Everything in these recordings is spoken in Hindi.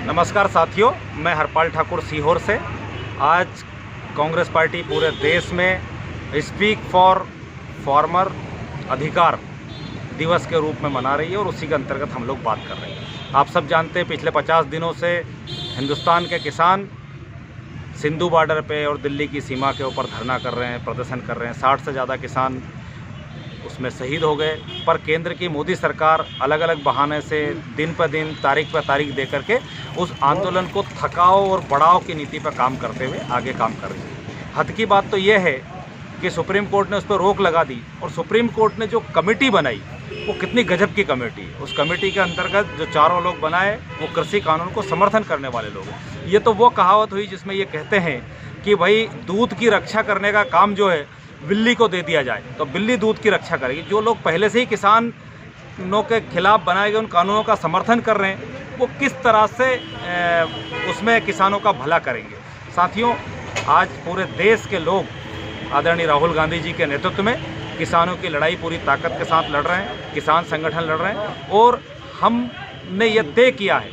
नमस्कार साथियों, मैं हरपाल ठाकुर सीहोर से। आज कांग्रेस पार्टी पूरे देश में स्पीक फॉर फार्मर अधिकार दिवस के रूप में मना रही है और उसी के अंतर्गत हम लोग बात कर रहे हैं। आप सब जानते हैं पिछले 50 दिनों से हिंदुस्तान के किसान सिंधु बॉर्डर पे और दिल्ली की सीमा के ऊपर धरना कर रहे हैं, प्रदर्शन कर रहे हैं। 60 से ज़्यादा किसान उसमें शहीद हो गए। पर केंद्र की मोदी सरकार अलग अलग बहाने से दिन पर दिन, तारीख पर तारीख दे करके उस आंदोलन को थकाओ और बढ़ाओ की नीति पर काम करते हुए आगे काम कर रही है। हद की बात तो ये है कि सुप्रीम कोर्ट ने उस पर रोक लगा दी और सुप्रीम कोर्ट ने जो कमेटी बनाई वो कितनी गजब की कमेटी है। उस कमेटी के अंतर्गत जो चारों लोग बनाए वो कृषि कानून को समर्थन करने वाले लोग हैं। ये तो वो कहावत हुई जिसमें ये कहते हैं कि भाई दूध की रक्षा करने का काम जो है बिल्ली को दे दिया जाए तो बिल्ली दूध की रक्षा करेगी। जो लोग पहले से ही किसानों के खिलाफ बनाए गए उन कानूनों का समर्थन कर रहे हैं वो किस तरह से उसमें किसानों का भला करेंगे। साथियों, आज पूरे देश के लोग आदरणीय राहुल गांधी जी के नेतृत्व में किसानों की लड़ाई पूरी ताकत के साथ लड़ रहे हैं, किसान संगठन लड़ रहे हैं और हमने ये तय किया है,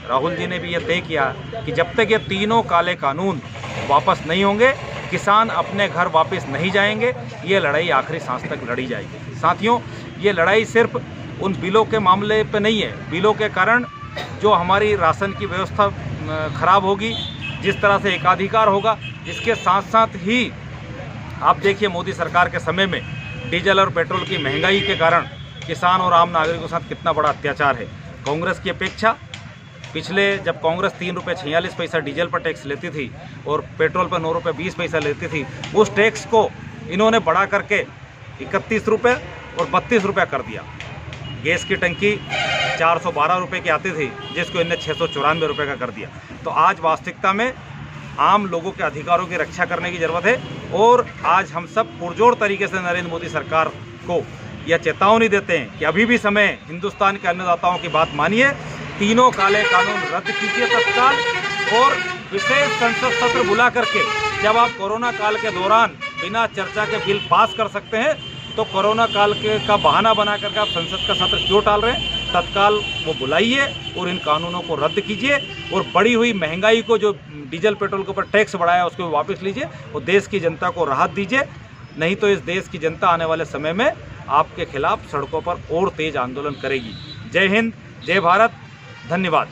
राहुल जी ने भी ये तय किया कि जब तक ये तीनों काले कानून वापस नहीं होंगे, किसान अपने घर वापस नहीं जाएंगे। ये लड़ाई आखिरी सांस तक लड़ी जाएगी। साथियों, ये लड़ाई सिर्फ उन बिलों के मामले पे नहीं है। बिलों के कारण जो हमारी राशन की व्यवस्था खराब होगी, जिस तरह से एकाधिकार होगा, इसके साथ साथ ही आप देखिए मोदी सरकार के समय में डीजल और पेट्रोल की महंगाई के कारण किसान और आम नागरिकों के साथ कितना बड़ा अत्याचार है। कांग्रेस की अपेक्षा पिछले जब कांग्रेस 3 रुपये 46 पैसा डीजल पर टैक्स लेती थी और पेट्रोल पर 9 रुपये 20 पैसा लेती थी, उस टैक्स को इन्होंने बढ़ा करके 31 रुपये और 32 रुपये कर दिया। गैस की टंकी 412 रुपये की आती थी जिसको इन्हें 694 रुपये का कर दिया। तो आज वास्तविकता में आम लोगों के अधिकारों की रक्षा करने की ज़रूरत है और आज हम सब पुरजोर तरीके से नरेंद्र मोदी सरकार को यह चेतावनी देते हैं कि अभी भी समय, हिंदुस्तान के अन्नदाताओं की बात मानिए, तीनों काले कानून रद्द कीजिए तत्काल और विशेष संसद सत्र बुला करके जब आप कोरोना काल के दौरान बिना चर्चा के बिल पास कर सकते हैं तो कोरोना काल का बहाना बना करके आप संसद का सत्र क्यों टाल रहे हैं। तत्काल वो बुलाइए और इन कानूनों को रद्द कीजिए और बढ़ी हुई महंगाई को, जो डीजल पेट्रोल के ऊपर टैक्स बढ़ाया उसको वापस लीजिए और देश की जनता को राहत दीजिए। नहीं तो इस देश की जनता आने वाले समय में आपके खिलाफ सड़कों पर और तेज आंदोलन करेगी। जय हिंद, जय भारत, धन्यवाद।